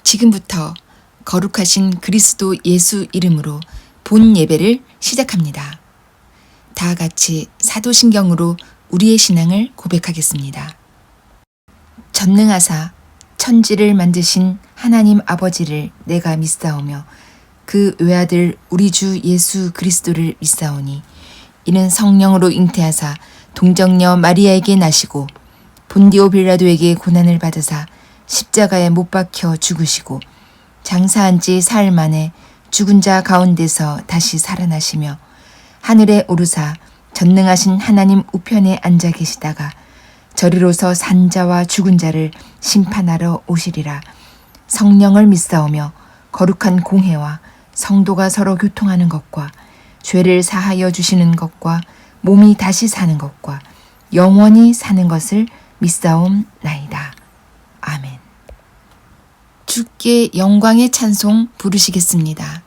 지금부터 거룩하신 그리스도 예수 이름으로 본 예배를 시작합니다. 다 같이 사도신경으로 우리의 신앙을 고백하겠습니다. 전능하사 천지를 만드신 하나님 아버지를 내가 믿사오며 그 외아들 우리 주 예수 그리스도를 믿사오니 이는 성령으로 잉태하사 동정녀 마리아에게 나시고 본디오 빌라도에게 고난을 받으사 십자가에 못 박혀 죽으시고 장사한 지 사흘 만에 죽은 자 가운데서 다시 살아나시며 하늘에 오르사 전능하신 하나님 우편에 앉아 계시다가 저리로서 산 자와 죽은 자를 심판하러 오시리라. 성령을 믿사오며 거룩한 공회와 성도가 서로 교통하는 것과 죄를 사하여 주시는 것과 몸이 다시 사는 것과 영원히 사는 것을 믿사옵나이다. 아멘. 주께 영광의 찬송 부르시겠습니다.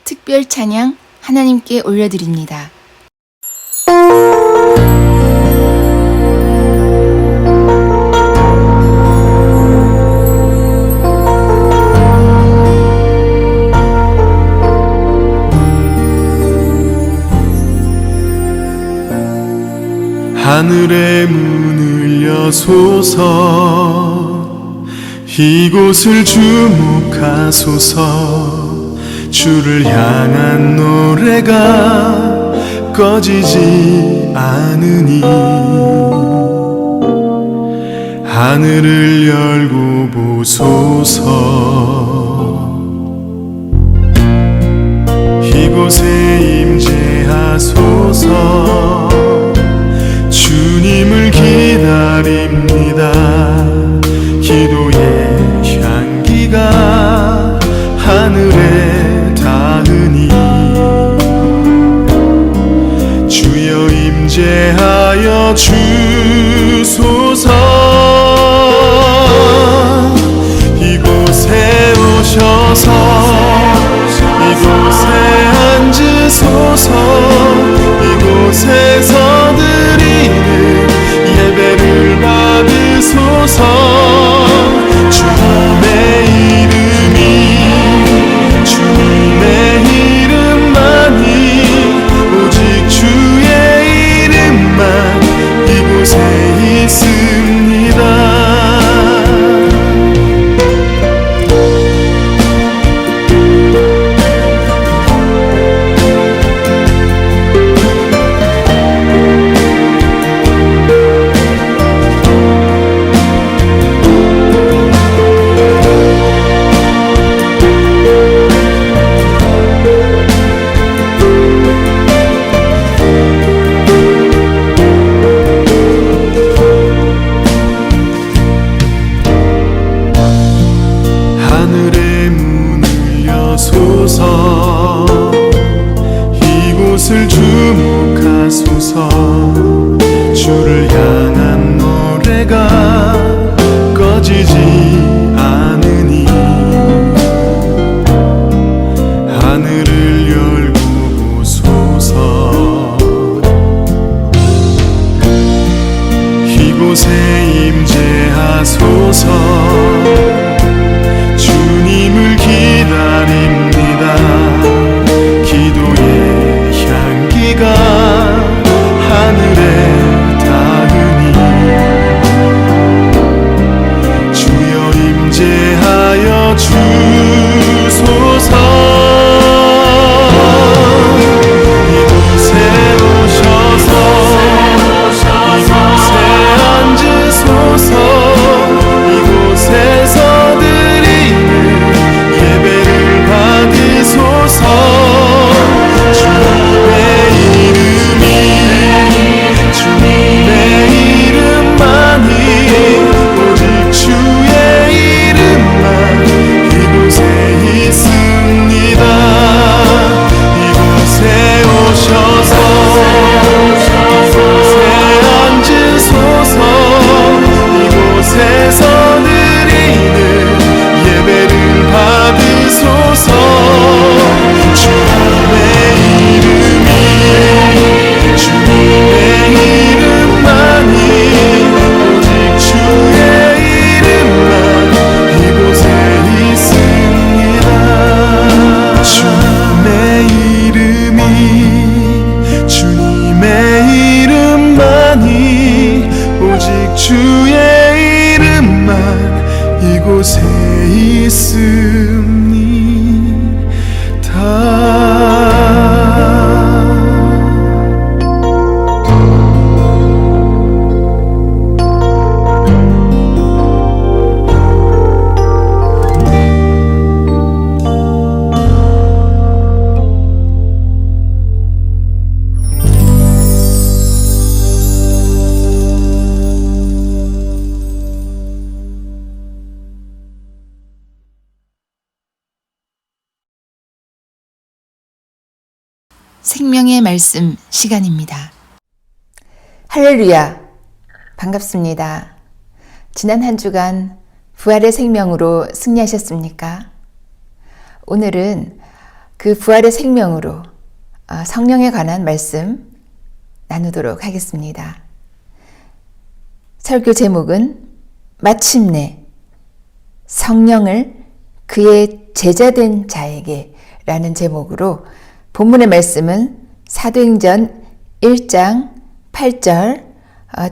특별 찬양 하나님께 올려드립니다. 하늘의 문을 여소서 이곳을 주목하소서 주를 향한 노래가 꺼지지 않으니 하늘을 열고 보소서 이곳에 임재하소서 주님을 기다립니다. 기도의 향기가 하늘에 닿으니 주여 임재하여 주소서 이곳에 오셔서 이곳에 앉으소서 이곳에서 드리는 예배를 받으소서 주님의 이름이 주님의 이름만이 오직 주의 이름만 이곳에 있습니다. 하늘의 문을 여소서 이곳을 주목하소서 주를 향한 노래가 꺼지지 않으니 하늘을 열고 보소서 이곳에 임재하소서 주님을 기다립니다. 기도의 향기가 하늘에 닿으니 주여 임재하여 주소서 이곳에 오셔서 이곳에 앉으소서 이곳에서 예배를 받으소서 주님의 이름이 주님의 이름만이 오직 주의 이름만 이곳에 있습니다. 이곳에 오셔서 이곳에 앉으소서 이곳에서 드리는 예배를 받으소서 주님의 이름이 주님의 이름만이 오직 주의 이름만 이곳에 있습니다. 주님의 이름이 주님의 이름만이 오직 주의 이름만 이곳에 있습니다. 생명의 말씀 시간입니다. 할렐루야! 반갑습니다. 지난 한 주간 부활의 생명으로 승리하셨습니까? 오늘은 그 부활의 생명으로 성령에 관한 말씀 나누도록 하겠습니다. 설교 제목은 마침내 성령을 그의 제자된 자에게 라는 제목으로 본문의 말씀은 사도행전 1장 8절,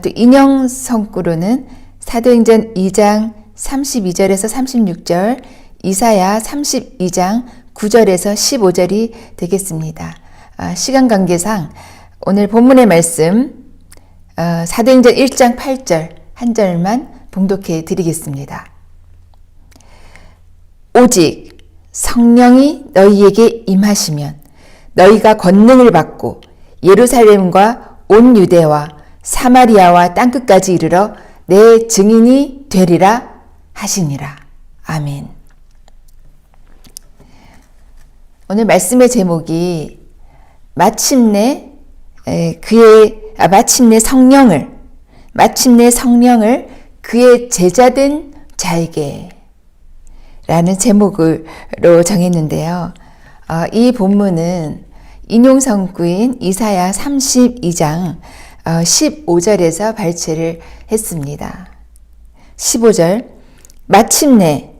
또 인용 성구로는 사도행전 2장 32절에서 36절, 이사야 32장 9절에서 15절이 되겠습니다. 시간 관계상 오늘 본문의 말씀 사도행전 1장 8절 한 절만 봉독해 드리겠습니다. 오직 성령이 너희에게 임하시면 너희가 권능을 받고 예루살렘과 온 유대와 사마리아와 땅끝까지 이르러 내 증인이 되리라 하시니라. 아멘. 오늘 말씀의 제목이 마침내 성령을 그의 제자된 자에게 라는 제목으로 정했는데요. 이 본문은 인용성구인 이사야 32장 15절에서 발췌를 했습니다. 15절, 마침내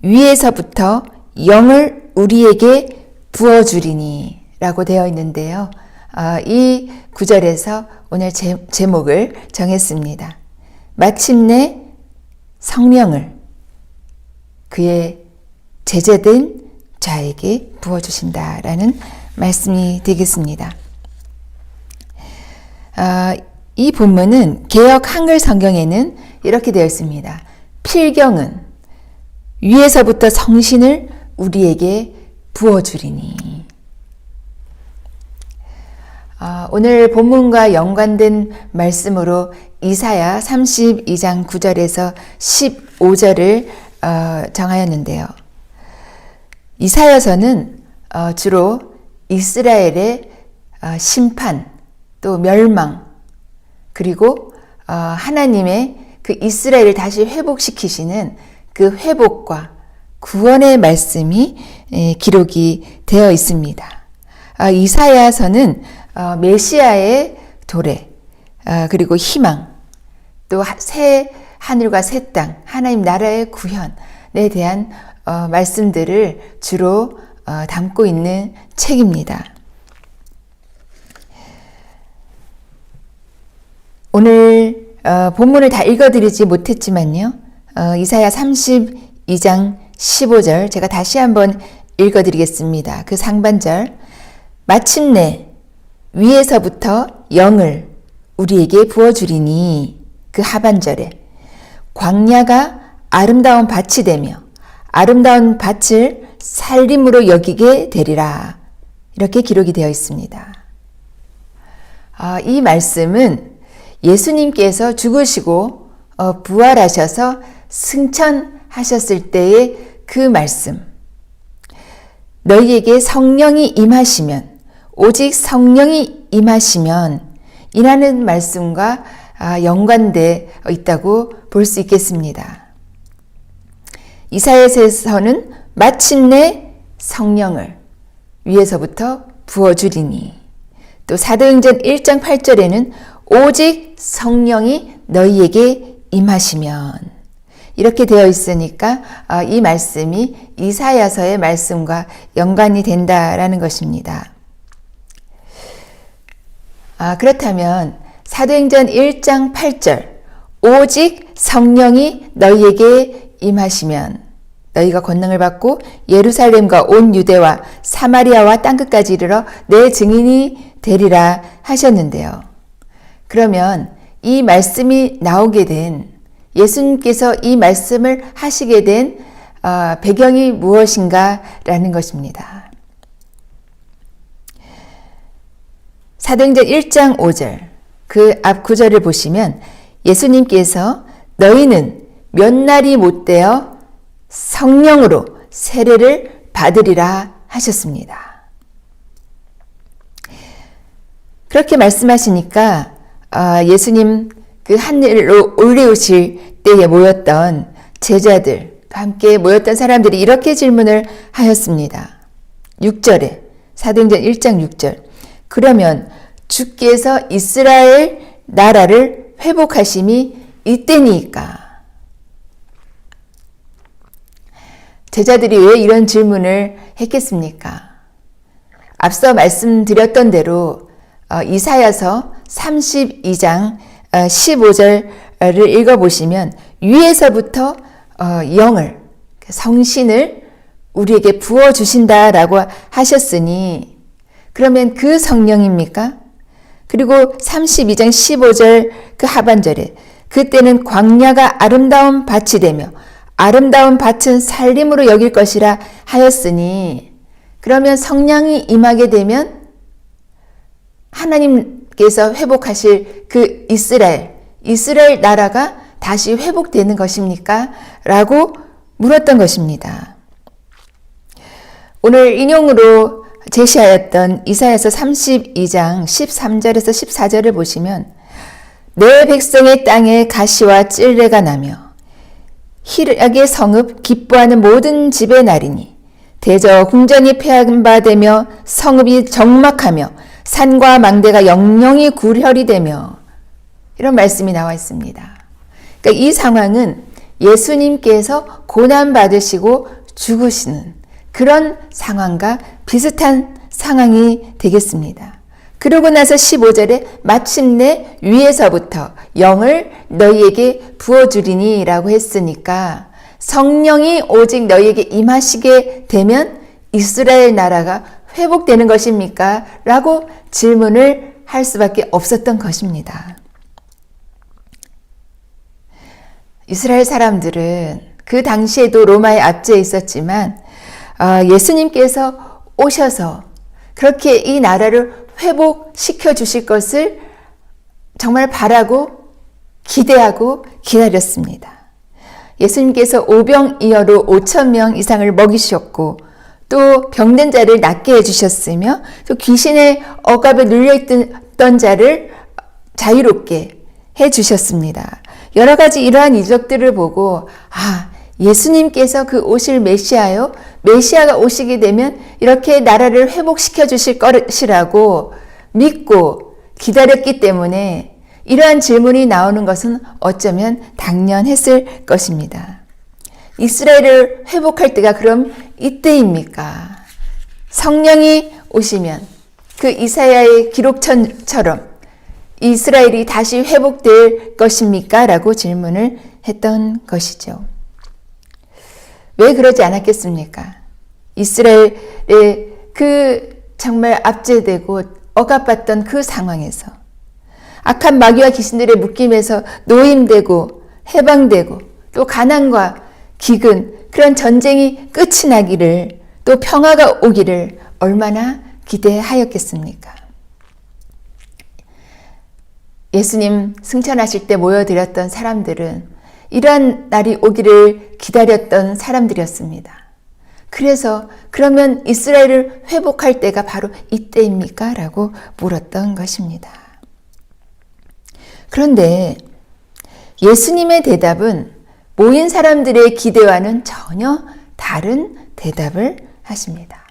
위에서부터 영을 우리에게 부어주리니 라고 되어 있는데요. 이 구절에서 오늘 제목을 정했습니다. 마침내 성령을 그의 제자된 자에게 부어주신다라는 말씀이 되겠습니다. 이 본문은 개역 한글 성경에는 이렇게 되어 있습니다. 필경은 위에서부터 성신을 우리에게 부어주리니. 오늘 본문과 연관된 말씀으로 이사야 32장 9절에서 15절을 정하였는데요. 이사야서는 주로 이스라엘의 심판, 또 멸망, 그리고 하나님의 그 이스라엘을 다시 회복시키시는 그 회복과 구원의 말씀이 기록이 되어 있습니다. 이사야서는 메시아의 도래, 그리고 희망, 또 새 하늘과 새 땅, 하나님 나라의 구현에 대한 말씀들을 주로 담고 있는 책입니다. 오늘 본문을 다 읽어드리지 못했지만요. 이사야 32장 15절 제가 다시 한번 읽어드리겠습니다. 그 상반절, 마침내 위에서부터 영을 우리에게 부어주리니, 그 하반절에 광야가 아름다운 밭이 되며 아름다운 밭을 살림으로 여기게 되리라. 이렇게 기록이 되어 있습니다. 이 말씀은 예수님께서 죽으시고 부활하셔서 승천하셨을 때의 그 말씀, 너희에게 성령이 임하시면, 오직 성령이 임하시면 이라는 말씀과 연관되어 있다고 볼 수 있겠습니다. 이사야서에서는 마침내 성령을 위에서부터 부어주리니, 또 사도행전 1장 8절에는 오직 성령이 너희에게 임하시면, 이렇게 되어 있으니까 이 말씀이 이사야서의 말씀과 연관이 된다라는 것입니다. 그렇다면 사도행전 1장 8절, 오직 성령이 너희에게 임하시면 너희가 권능을 받고 예루살렘과 온 유대와 사마리아와 땅끝까지 이르러 내 증인이 되리라 하셨는데요. 그러면 이 말씀이 나오게 된, 예수님께서 이 말씀을 하시게 된 배경이 무엇인가라는 것입니다. 사도행전 1장 5절, 그 앞 구절을 보시면 예수님께서 너희는 몇 날이 못되어 성령으로 세례를 받으리라 하셨습니다. 그렇게 말씀하시니까 예수님 그 하늘로 올리우실 때에 모였던 제자들, 함께 모였던 사람들이 이렇게 질문을 하였습니다. 6절에 사도행전 1장 6절 그러면 주께서 이스라엘 나라를 회복하심이 이때니까. 제자들이 왜 이런 질문을 했겠습니까? 앞서 말씀드렸던 대로 이사야서 32장 15절을 읽어보시면 위에서부터 영을 성신을 우리에게 부어주신다라고 하셨으니 그러면 그 성령입니까? 그리고 32장 15절 그 하반절에 그때는 광야가 아름다운 밭이 되며 아름다운 밭은 살림으로 여길 것이라 하였으니 그러면 성령이 임하게 되면 하나님께서 회복하실 그 이스라엘 나라가 다시 회복되는 것입니까? 라고 물었던 것입니다. 오늘 인용으로 제시하였던 이사야서 32장 13절에서 14절을 보시면 내 백성의 땅에 가시와 찔레가 나며 희락의 성읍 기뻐하는 모든 집의 날이니 대저 궁전이 폐한 바 되며 성읍이 적막하며 산과 망대가 영영이 굴혈이 되며 이런 말씀이 나와 있습니다. 그러니까 이 상황은 예수님께서 고난받으시고 죽으시는 그런 상황과 비슷한 상황이 되겠습니다. 그러고 나서 15절에 마침내 위에서부터 영을 너희에게 부어주리니 라고 했으니까 성령이 오직 너희에게 임하시게 되면 이스라엘 나라가 회복되는 것입니까? 라고 질문을 할 수밖에 없었던 것입니다. 이스라엘 사람들은 그 당시에도 로마의 압제에 있었지만 예수님께서 오셔서 그렇게 이 나라를 회복시켜 주실 것을 정말 바라고 기대하고 기다렸습니다. 예수님께서 오병이어로 5,000명 이상을 먹이셨고 또 병든 자를 낫게 해주셨으며 또 귀신의 억압에 눌려있던 자를 자유롭게 해주셨습니다. 여러 가지 이러한 이적들을 보고 예수님께서 그 오실 메시아요. 메시아가 오시게 되면 이렇게 나라를 회복시켜 주실 것이라고 믿고 기다렸기 때문에 이러한 질문이 나오는 것은 어쩌면 당연했을 것입니다. 이스라엘을 회복할 때가 그럼 이때입니까? 성령이 오시면 그 이사야의 기록처럼 이스라엘이 다시 회복될 것입니까? 라고 질문을 했던 것이죠. 왜 그러지 않았겠습니까? 이스라엘의 그 정말 압제되고 억압받던 그 상황에서 악한 마귀와 귀신들의 묶임에서 노임되고 해방되고 또 가난과 기근 그런 전쟁이 끝이 나기를 또 평화가 오기를 얼마나 기대하였겠습니까? 예수님 승천하실 때 모여드렸던 사람들은 이러한 날이 오기를 기다렸던 사람들이었습니다. 그래서 그러면 이스라엘을 회복할 때가 바로 이때입니까? 라고 물었던 것입니다. 그런데 예수님의 대답은 모인 사람들의 기대와는 전혀 다른 대답을 하십니다.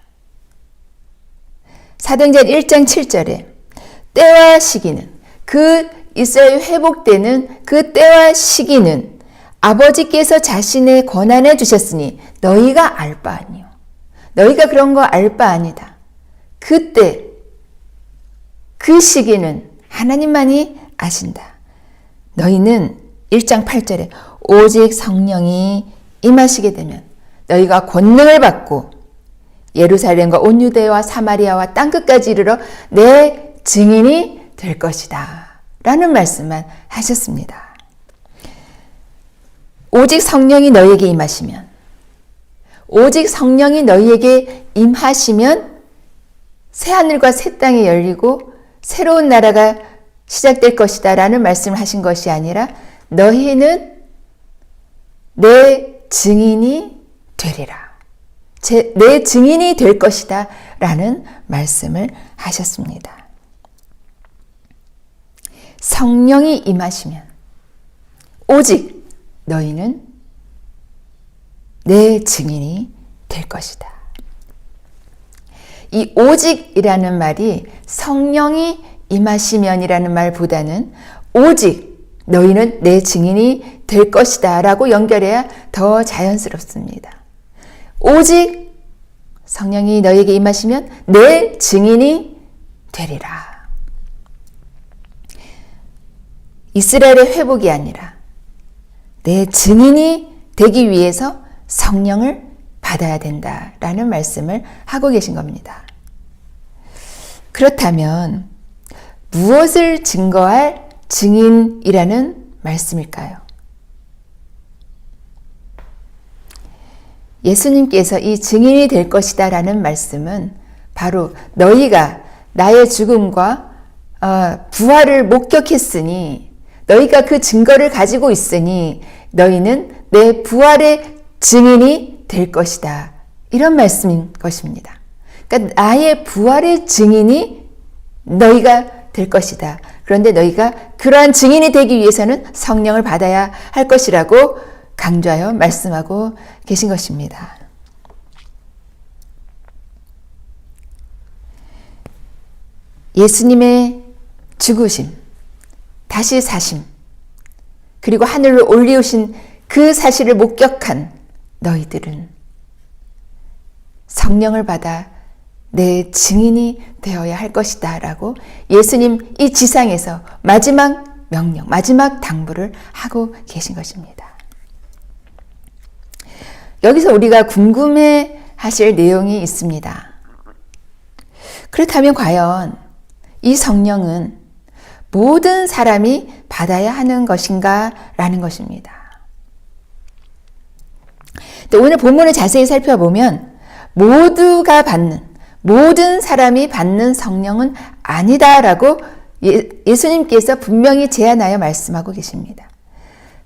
사도행전 1장 7절에 때와 시기는 그 이스라엘 회복되는 그 때와 시기는 아버지께서 자신의 권한에 주셨으니 너희가 알 바 아니요. 너희가 그런 거 알 바 아니다. 그때 그 시기는 하나님만이 아신다. 너희는 1장 8절에 오직 성령이 임하시게 되면 너희가 권능을 받고 예루살렘과 온 유대와 사마리아와 땅끝까지 이르러 내 증인이 될 것이다. 라는 말씀만 하셨습니다. 오직 성령이 너희에게 임하시면 오직 성령이 너희에게 임하시면 새하늘과 새 땅이 열리고 새로운 나라가 시작될 것이다 라는 말씀을 하신 것이 아니라 너희는 내 증인이 되리라. 내 증인이 될 것이다 라는 말씀을 하셨습니다. 성령이 임하시면 오직 너희는 내 증인이 될 것이다. 이 오직이라는 말이 성령이 임하시면이라는 말보다는 오직 너희는 내 증인이 될 것이다 라고 연결해야 더 자연스럽습니다. 오직 성령이 너희에게 임하시면 내 증인이 되리라. 이스라엘의 회복이 아니라 내 증인이 되기 위해서 성령을 받아야 된다라는 말씀을 하고 계신 겁니다. 그렇다면 무엇을 증거할 증인이라는 말씀일까요? 예수님께서 이 증인이 될 것이다 라는 말씀은 바로 너희가 나의 죽음과 부활을 목격했으니 너희가 그 증거를 가지고 있으니 너희는 내 부활의 증인이 될 것이다. 이런 말씀인 것입니다. 그러니까 나의 부활의 증인이 너희가 될 것이다. 그런데 너희가 그러한 증인이 되기 위해서는 성령을 받아야 할 것이라고 강조하여 말씀하고 계신 것입니다. 예수님의 죽으심, 다시 사심, 그리고 하늘로 올리우신 그 사실을 목격한 너희들은 성령을 받아 내 증인이 되어야 할 것이다 라고 예수님 이 지상에서 마지막 명령, 마지막 당부를 하고 계신 것입니다. 여기서 우리가 궁금해 하실 내용이 있습니다. 그렇다면 과연 이 성령은 모든 사람이 받아야 하는 것인가? 라는 것입니다. 오늘 본문을 자세히 살펴보면 모두가 받는, 모든 사람이 받는 성령은 아니다라고 예수님께서 분명히 제안하여 말씀하고 계십니다.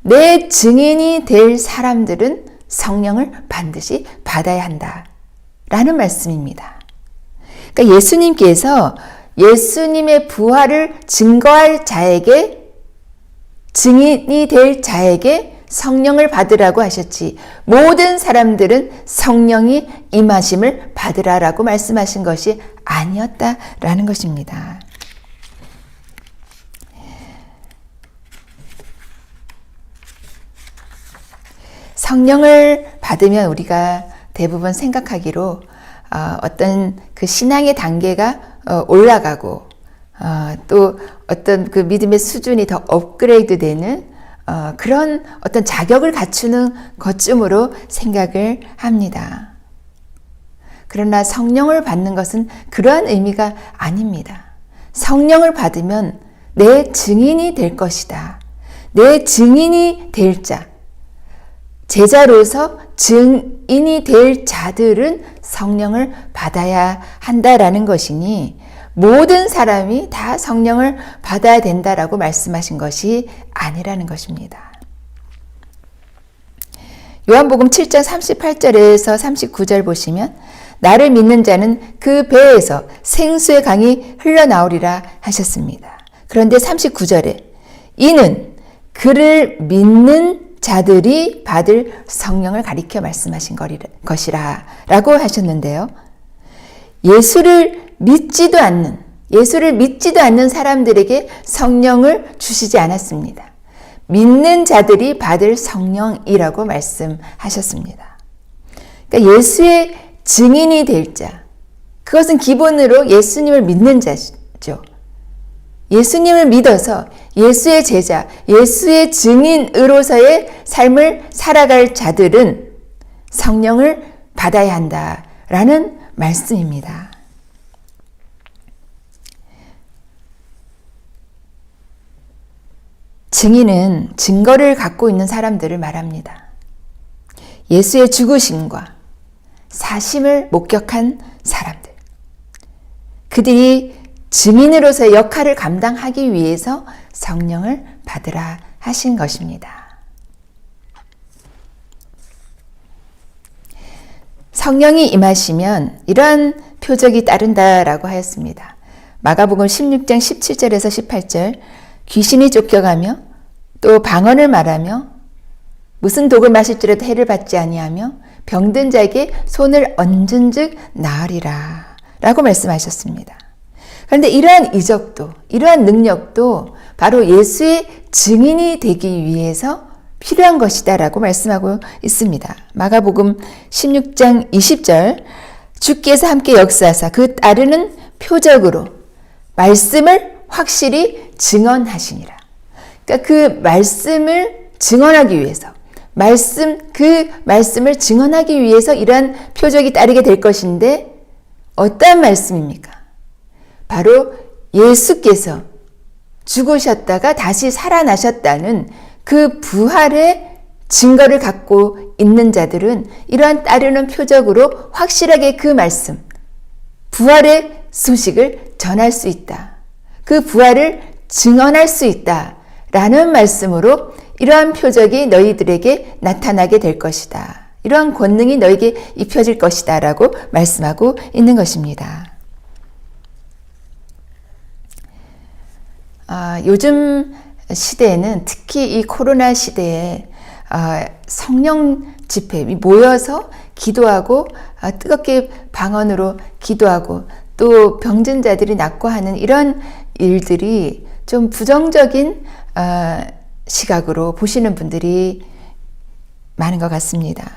내 증인이 될 사람들은 성령을 반드시 받아야 한다라는 말씀입니다. 그러니까 예수님께서 예수님의 부활을 증거할 자에게, 증인이 될 자에게 성령을 받으라고 하셨지 모든 사람들은 성령이 임하심을 받으라라고 말씀하신 것이 아니었다라는 것입니다. 성령을 받으면 우리가 대부분 생각하기로 어떤 그 신앙의 단계가 올라가고 또 어떤 그 믿음의 수준이 더 업그레이드 되는 그런 어떤 자격을 갖추는 것쯤으로 생각을 합니다. 그러나 성령을 받는 것은 그러한 의미가 아닙니다. 성령을 받으면 내 증인이 될 것이다. 내 증인이 될 자, 제자로서 증인이 될 자들은 성령을 받아야 한다라는 것이니 모든 사람이 다 성령을 받아야 된다라고 말씀하신 것이 아니라는 것입니다. 요한복음 7장 38절에서 39절 보시면 나를 믿는 자는 그 배에서 생수의 강이 흘러나오리라 하셨습니다. 그런데 39절에 이는 그를 믿는 자들이 받을 성령을 가리켜 말씀하신 것이라 라고 하셨는데요. 예수를 믿지도 않는 사람들에게 성령을 주시지 않았습니다. 믿는 자들이 받을 성령이라고 말씀하셨습니다. 그러니까 예수의 증인이 될 자, 그것은 기본으로 예수님을 믿는 자죠. 예수님을 믿어서 예수의 제자, 예수의 증인으로서의 삶을 살아갈 자들은 성령을 받아야 한다라는 말씀입니다. 증인은 증거를 갖고 있는 사람들을 말합니다. 예수의 죽으심과 사심을 목격한 사람들. 그들이 증인으로서의 역할을 감당하기 위해서 성령을 받으라 하신 것입니다. 성령이 임하시면 이러한 표적이 따른다라고 하였습니다. 마가복음 16장 17절에서 18절 귀신이 쫓겨가며 또 방언을 말하며 무슨 독을 마실지라도 해를 받지 아니하며 병든 자에게 손을 얹은즉 나으리라 라고 말씀하셨습니다. 그런데 이러한 이적도, 이러한 능력도 바로 예수의 증인이 되기 위해서 필요한 것이다 라고 말씀하고 있습니다. 마가복음 16장 20절, 주께서 함께 역사하사 그 따르는 표적으로 말씀을 확실히 증언하시니라. 그러니까 그 말씀을 증언하기 위해서, 그 말씀을 증언하기 위해서 이러한 표적이 따르게 될 것인데, 어떠한 말씀입니까? 바로 예수께서 죽으셨다가 다시 살아나셨다는 그 부활의 증거를 갖고 있는 자들은 이러한 따르는 표적으로 확실하게 그 말씀, 부활의 소식을 전할 수 있다. 그 부활을 증언할 수 있다. 라는 말씀으로 이러한 표적이 너희들에게 나타나게 될 것이다. 이러한 권능이 너에게 입혀질 것이다. 라고 말씀하고 있는 것입니다. 요즘 시대에는 특히 이 코로나 시대에 성령 집회 모여서 기도하고 뜨겁게 방언으로 기도하고 또 병든 자들이 낫고 하는 이런 일들이 좀 부정적인 시각으로 보시는 분들이 많은 것 같습니다.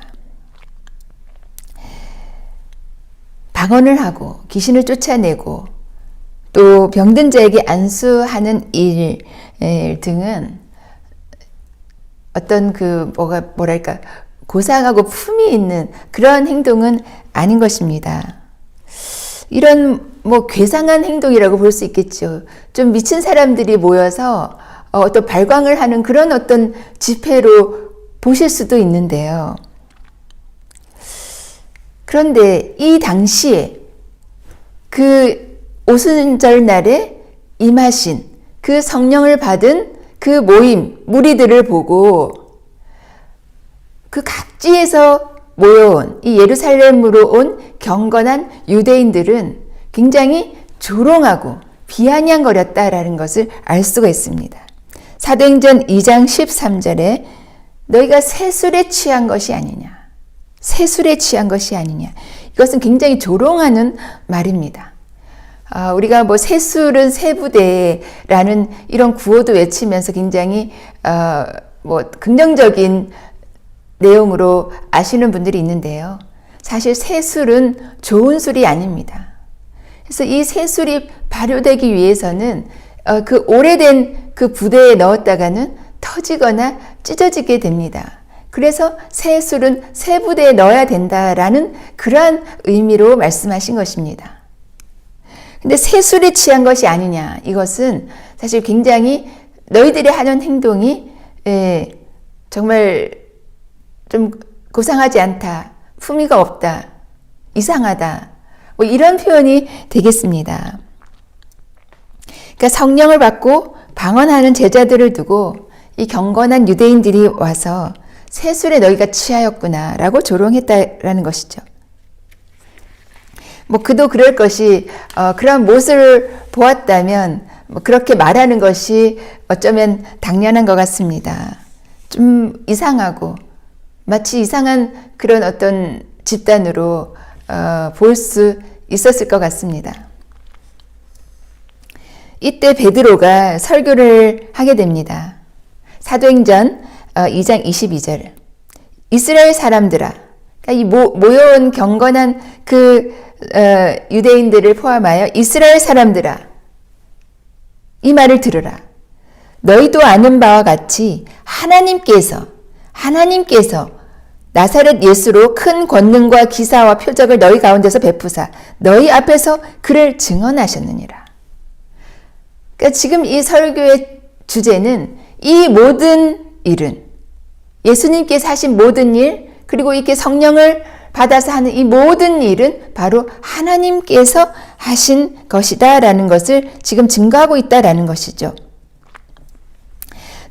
방언을 하고 귀신을 쫓아내고 또 병든 자에게 안수하는 일 등은 어떤 뭐랄까 고상하고 품이 있는 그런 행동은 아닌 것입니다. 이런 괴상한 행동이라고 볼 수 있겠죠. 좀 미친 사람들이 모여서 어떤 발광을 하는 그런 어떤 집회로 보실 수도 있는데요. 그런데 이 당시에 그 오순절 날에 임하신 그 성령을 받은 그 모임, 무리들을 보고 그 각지에서 모여온 이 예루살렘으로 온 경건한 유대인들은 굉장히 조롱하고 비아냥거렸다라는 것을 알 수가 있습니다. 사도행전 2장 13절에 너희가 세술에 취한 것이 아니냐. 세술에 취한 것이 아니냐. 이것은 굉장히 조롱하는 말입니다. 우리가 세술은 세부대라는 이런 구호도 외치면서 굉장히 긍정적인 내용으로 아시는 분들이 있는데요. 사실 세술은 좋은 술이 아닙니다. 그래서 이 세술이 발효되기 위해서는 그 오래된 그 부대에 넣었다가는 터지거나 찢어지게 됩니다. 그래서 세술은 세부대에 넣어야 된다라는 그러한 의미로 말씀하신 것입니다. 근데 세술에 취한 것이 아니냐. 이것은 사실 굉장히 너희들이 하는 행동이 정말 좀 고상하지 않다. 품위가 없다. 이상하다. 이런 표현이 되겠습니다. 그러니까 성령을 받고 방언하는 제자들을 두고 이 경건한 유대인들이 와서 세술에 너희가 취하였구나 라고 조롱했다라는 것이죠. 그도 그럴 것이 그런 모습을 보았다면 그렇게 말하는 것이 어쩌면 당연한 것 같습니다. 좀 이상하고 마치 이상한 그런 어떤 집단으로 볼 수 있었을 것 같습니다. 이때 베드로가 설교를 하게 됩니다. 사도행전 2장 22절. 이스라엘 사람들아, 그러니까 이 모여온 경건한 그 유대인들을 포함하여 이스라엘 사람들아, 이 말을 들으라. 너희도 아는 바와 같이 하나님께서 나사렛 예수로 큰 권능과 기사와 표적을 너희 가운데서 베푸사 너희 앞에서 그를 증언하셨느니라. 그러니까 지금 이 설교의 주제는 이 모든 일은 예수님께서 하신 모든 일, 그리고 이렇게 성령을 받아서 하는 이 모든 일은 바로 하나님께서 하신 것이다라는 것을 지금 증거하고 있다라는 것이죠.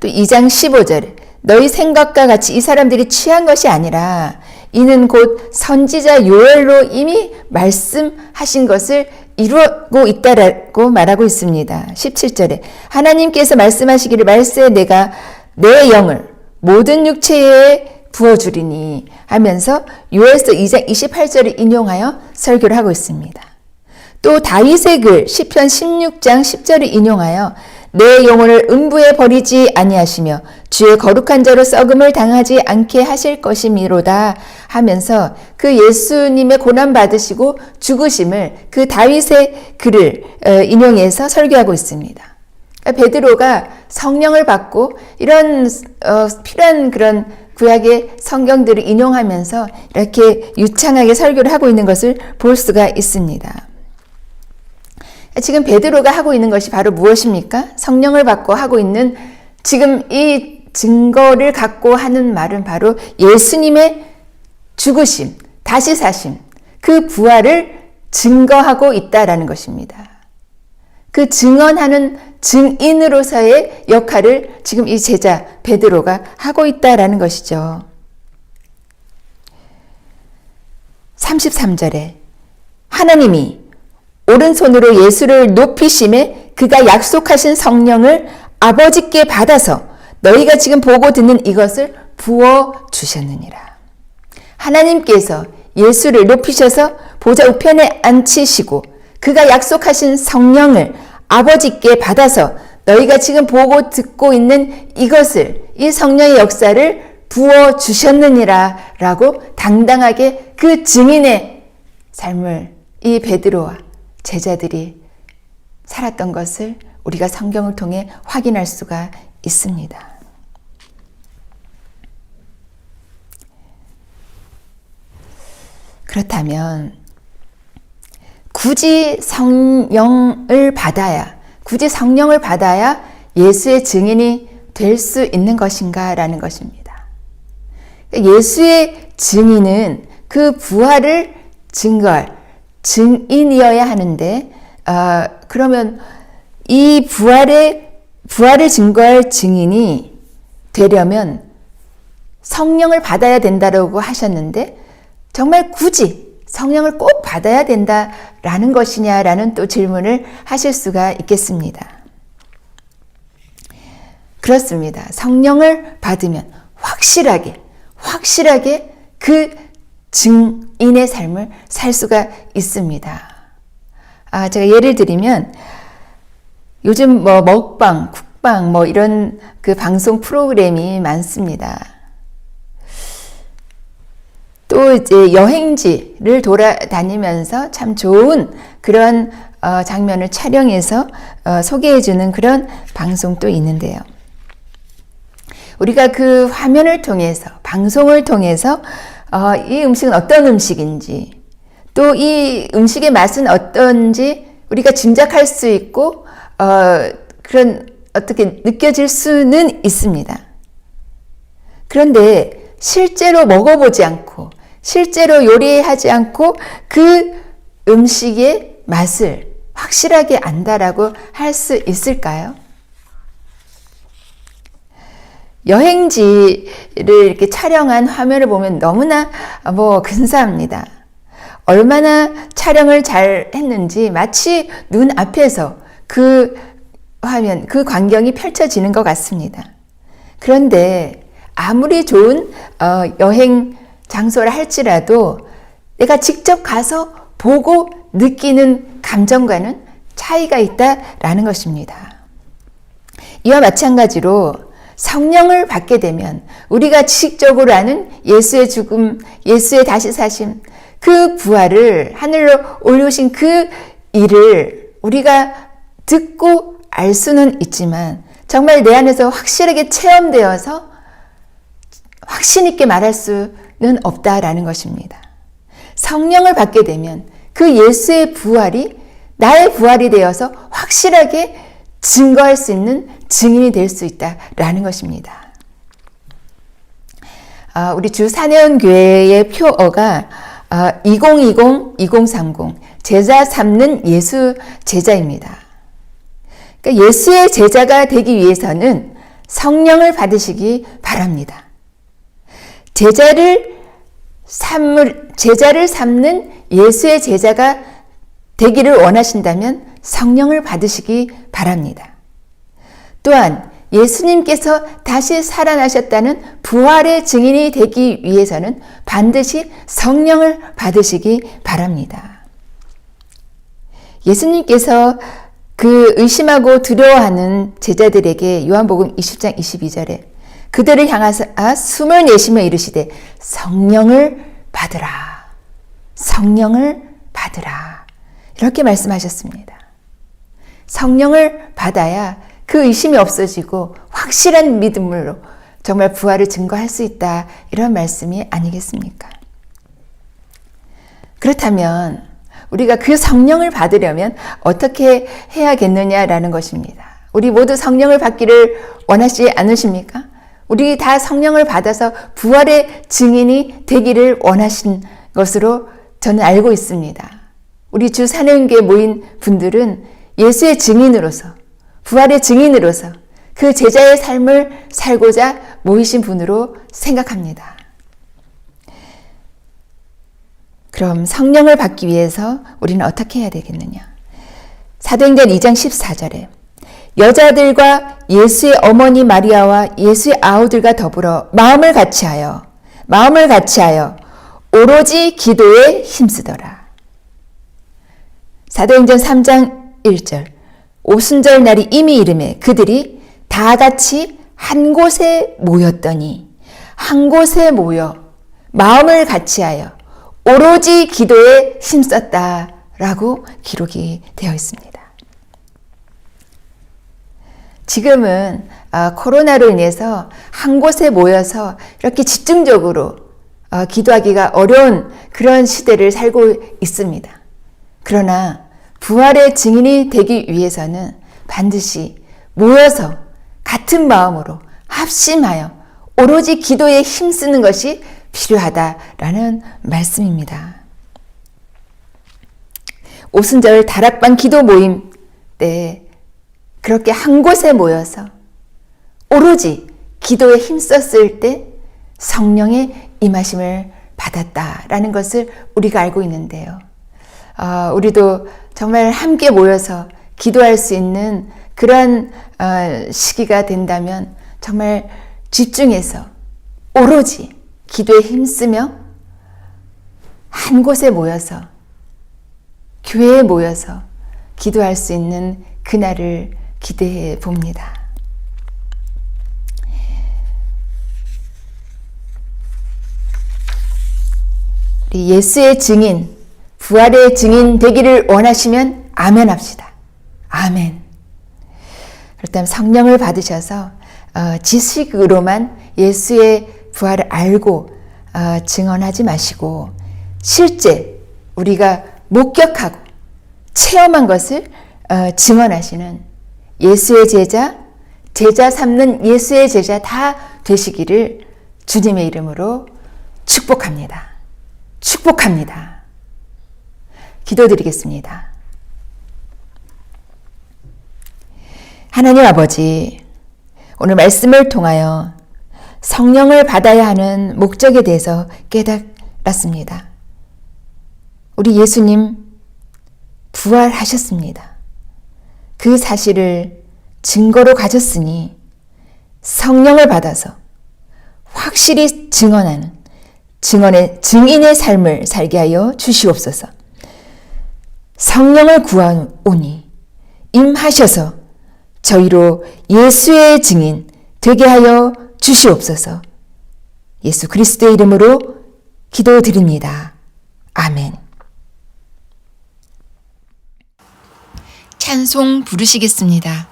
또 2장 15절에 너희 생각과 같이 이 사람들이 취한 것이 아니라 이는 곧 선지자 요엘로 이미 말씀하신 것을 이루고 있다라고 말하고 있습니다. 17절에 하나님께서 말씀하시기를 말세 내가 내 영을 모든 육체에 부어주리니 하면서 요엘서 2장 28절을 인용하여 설교를 하고 있습니다. 또 다윗의 글 시편 16장 10절을 인용하여 내 영혼을 음부에 버리지 아니하시며 주의 거룩한 자로 썩음을 당하지 않게 하실 것이미로다 하면서 그 예수님의 고난 받으시고 죽으심을 그 다윗의 글을 인용해서 설교하고 있습니다. 그러니까 베드로가 성령을 받고 이런 필요한 그런 구약의 성경들을 인용하면서 이렇게 유창하게 설교를 하고 있는 것을 볼 수가 있습니다. 지금 베드로가 하고 있는 것이 바로 무엇입니까? 성령을 받고 하고 있는 지금 이 증거를 갖고 하는 말은 바로 예수님의 죽으심, 다시 사심, 그 부활을 증거하고 있다라는 것입니다. 그 증언하는 증인으로서의 역할을 지금 이 제자 베드로가 하고 있다라는 것이죠. 33절에 하나님이 오른손으로 예수를 높이심에 그가 약속하신 성령을 아버지께 받아서 너희가 지금 보고 듣는 이것을 부어주셨느니라. 하나님께서 예수를 높이셔서 보좌 우편에 앉히시고 그가 약속하신 성령을 아버지께 받아서 너희가 지금 보고 듣고 있는 이것을, 이 성령의 역사를 부어주셨느니라 라고 당당하게 그 증인의 삶을 이 베드로와 제자들이 살았던 것을 우리가 성경을 통해 확인할 수가 있습니다. 그렇다면 굳이 성령을 받아야 예수의 증인이 될 수 있는 것인가라는 것입니다. 예수의 증인은 그 부활을 증거할 증인이어야 하는데, 그러면 이 부활을 증거할 증인이 되려면 성령을 받아야 된다라고 하셨는데, 정말 굳이 성령을 꼭 받아야 된다라는 것이냐라는 또 질문을 하실 수가 있겠습니다. 그렇습니다. 성령을 받으면 확실하게 그 증인의 삶을 살 수가 있습니다. 제가 예를 들면 요즘 먹방, 쿡방 이런 그 방송 프로그램이 많습니다. 또 이제 여행지를 돌아다니면서 참 좋은 그런 장면을 촬영해서 소개해주는 그런 방송도 있는데요. 우리가 그 화면을 통해서, 방송을 통해서 이 음식은 어떤 음식인지, 또 이 음식의 맛은 어떤지 우리가 짐작할 수 있고 그런 어떻게 느껴질 수는 있습니다. 그런데 실제로 먹어보지 않고 실제로 요리하지 않고 그 음식의 맛을 확실하게 안다라고 할 수 있을까요? 여행지를 이렇게 촬영한 화면을 보면 너무나 근사합니다. 얼마나 촬영을 잘 했는지 마치 눈앞에서 그 화면, 그 광경이 펼쳐지는 것 같습니다. 그런데 아무리 좋은 여행 장소를 할지라도 내가 직접 가서 보고 느끼는 감정과는 차이가 있다라는 것입니다. 이와 마찬가지로 성령을 받게 되면 우리가 지식적으로 아는 예수의 죽음, 예수의 다시 사심, 그 부활을 하늘로 올려오신 그 일을 우리가 듣고 알 수는 있지만 정말 내 안에서 확실하게 체험되어서 확신 있게 말할 수는 없다라는 것입니다. 성령을 받게 되면 그 예수의 부활이 나의 부활이 되어서 확실하게 증거할 수 있는 증인이 될 수 있다라는 것입니다. 우리 주 사내원교회의 표어가 2020-2030 제자 삼는 예수 제자입니다. 그러니까 예수의 제자가 되기 위해서는 성령을 받으시기 바랍니다. 제자를 삼는 예수의 제자가 되기를 원하신다면 성령을 받으시기 바랍니다. 또한 예수님께서 다시 살아나셨다는 부활의 증인이 되기 위해서는 반드시 성령을 받으시기 바랍니다. 예수님께서 그 의심하고 두려워하는 제자들에게 요한복음 20장 22절에 그들을 향하사 숨을 내쉬며 이르시되 성령을 받으라. 성령을 받으라. 이렇게 말씀하셨습니다. 성령을 받아야 그 의심이 없어지고 확실한 믿음으로 정말 부활을 증거할 수 있다. 이런 말씀이 아니겠습니까? 그렇다면 우리가 그 성령을 받으려면 어떻게 해야겠느냐라는 것입니다. 우리 모두 성령을 받기를 원하시지 않으십니까? 우리 다 성령을 받아서 부활의 증인이 되기를 원하신 것으로 저는 알고 있습니다. 우리 주 사내교회에 모인 분들은 예수의 증인으로서, 부활의 증인으로서 그 제자의 삶을 살고자 모이신 분으로 생각합니다. 그럼 성령을 받기 위해서 우리는 어떻게 해야 되겠느냐? 사도행전 2장 14절에 여자들과 예수의 어머니 마리아와 예수의 아우들과 더불어 마음을 같이하여 오로지 기도에 힘쓰더라. 사도행전 3장 1절 오순절 날이 이미 이르매 그들이 다 같이 한 곳에 모였더니 한 곳에 모여 마음을 같이하여 오로지 기도에 힘썼다라고 기록이 되어 있습니다. 지금은 코로나로 인해서 한 곳에 모여서 이렇게 집중적으로 기도하기가 어려운 그런 시대를 살고 있습니다. 그러나 부활의 증인이 되기 위해서는 반드시 모여서 같은 마음으로 합심하여 오로지 기도에 힘쓰는 것이 필요하다라는 말씀입니다. 오순절 다락방 기도 모임 때 그렇게 한 곳에 모여서 오로지 기도에 힘썼을 때 성령의 임하심을 받았다라는 것을 우리가 알고 있는데요. 우리도 정말 함께 모여서 기도할 수 있는 그런 시기가 된다면 정말 집중해서 오로지 기도에 힘쓰며 한 곳에 모여서 교회에 모여서 기도할 수 있는 그날을 기대해 봅니다. 우리 예수의 증인, 부활의 증인 되기를 원하시면 아멘 합시다. 아멘. 그렇다면 성령을 받으셔서 지식으로만 예수의 부활을 알고 증언하지 마시고 실제 우리가 목격하고 체험한 것을 증언하시는 예수의 제자, 제자 삼는 예수의 제자 다 되시기를 주님의 이름으로 축복합니다. 축복합니다. 기도드리겠습니다. 하나님 아버지, 오늘 말씀을 통하여 성령을 받아야 하는 목적에 대해서 깨달았습니다. 우리 예수님 부활하셨습니다. 그 사실을 증거로 가졌으니 성령을 받아서 확실히 증언하는 증인의 삶을 살게 하여 주시옵소서. 성령을 구하오니 임하셔서 저희로 예수의 증인 되게 하여 주시옵소서. 예수 그리스도의 이름으로 기도드립니다. 아멘. 찬송 부르시겠습니다.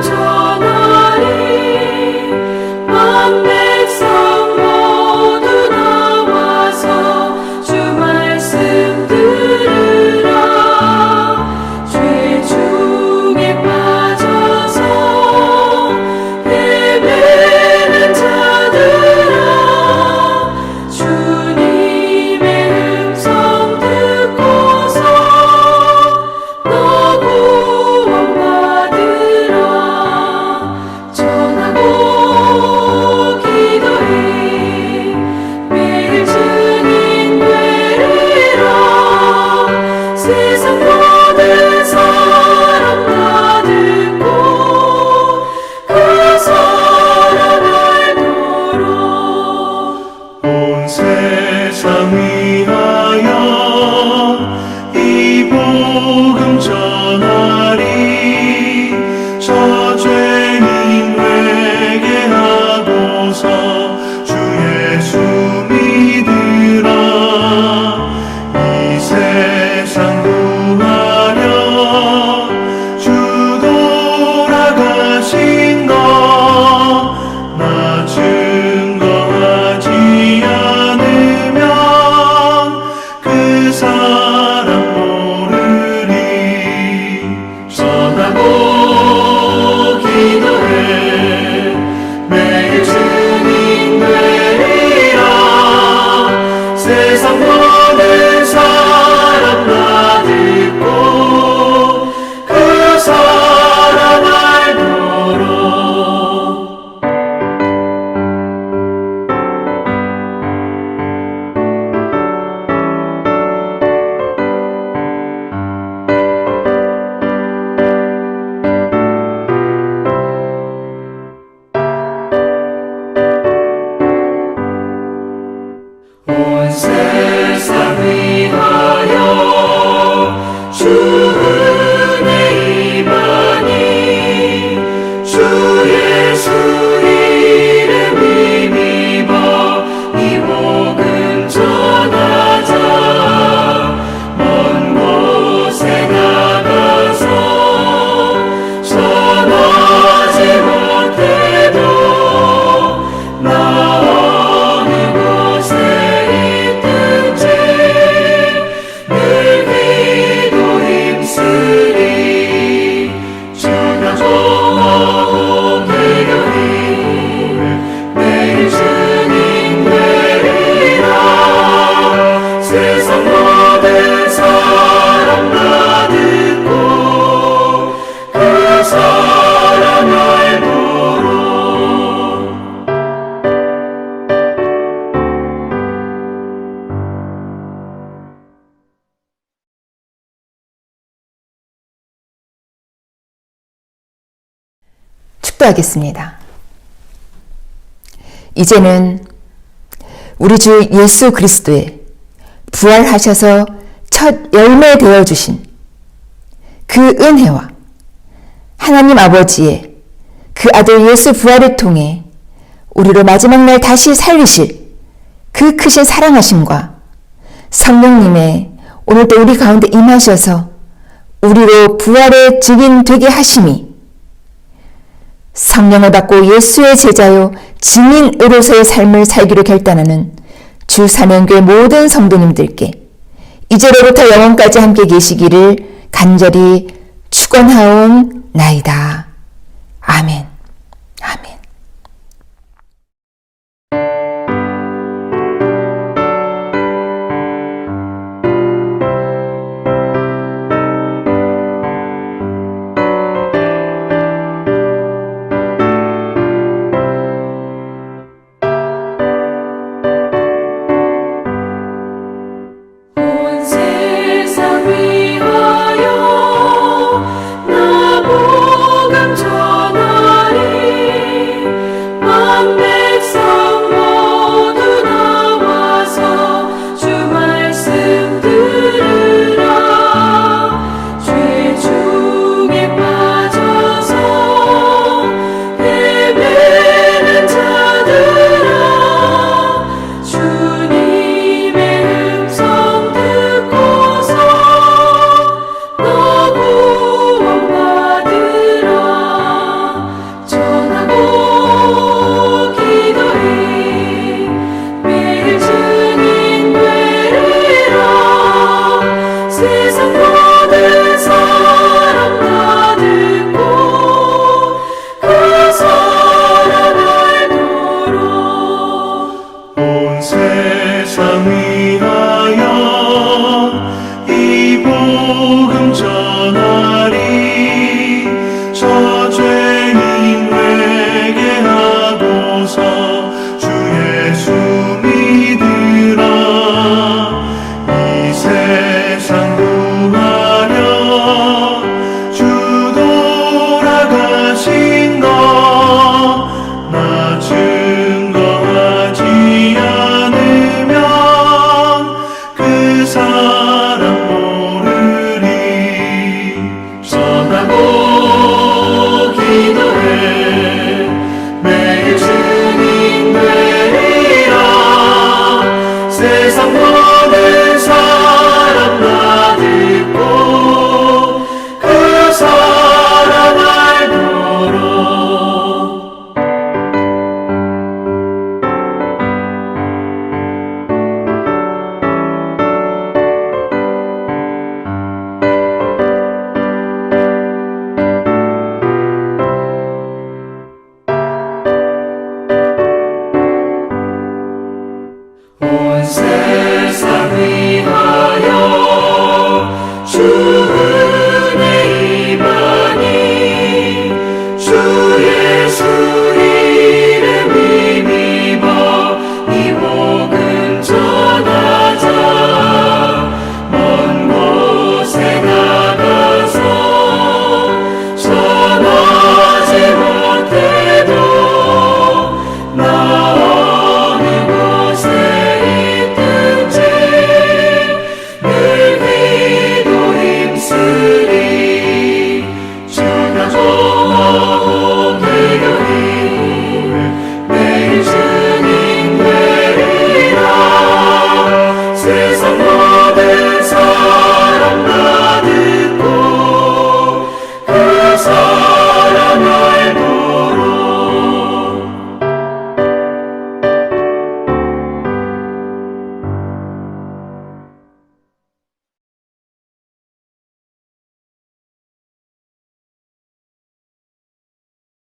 전하리 만배 축도하겠습니다. 이제는 우리 주 예수 그리스도의 부활하셔서 첫 열매 되어 주신 그 은혜와 하나님 아버지의 그 아들 예수 부활을 통해 우리를 마지막 날 다시 살리실 그 크신 사랑하심과 성령님의 오늘도 우리 가운데 임하셔서 우리로 부활의 증인 되게 하심이 성령을 받고 예수의 제자요 증인으로서의 삶을 살기로 결단하는 주 사명교회 모든 성도님들께 이제로부터 영원까지 함께 계시기를 간절히 축원하옵나이다.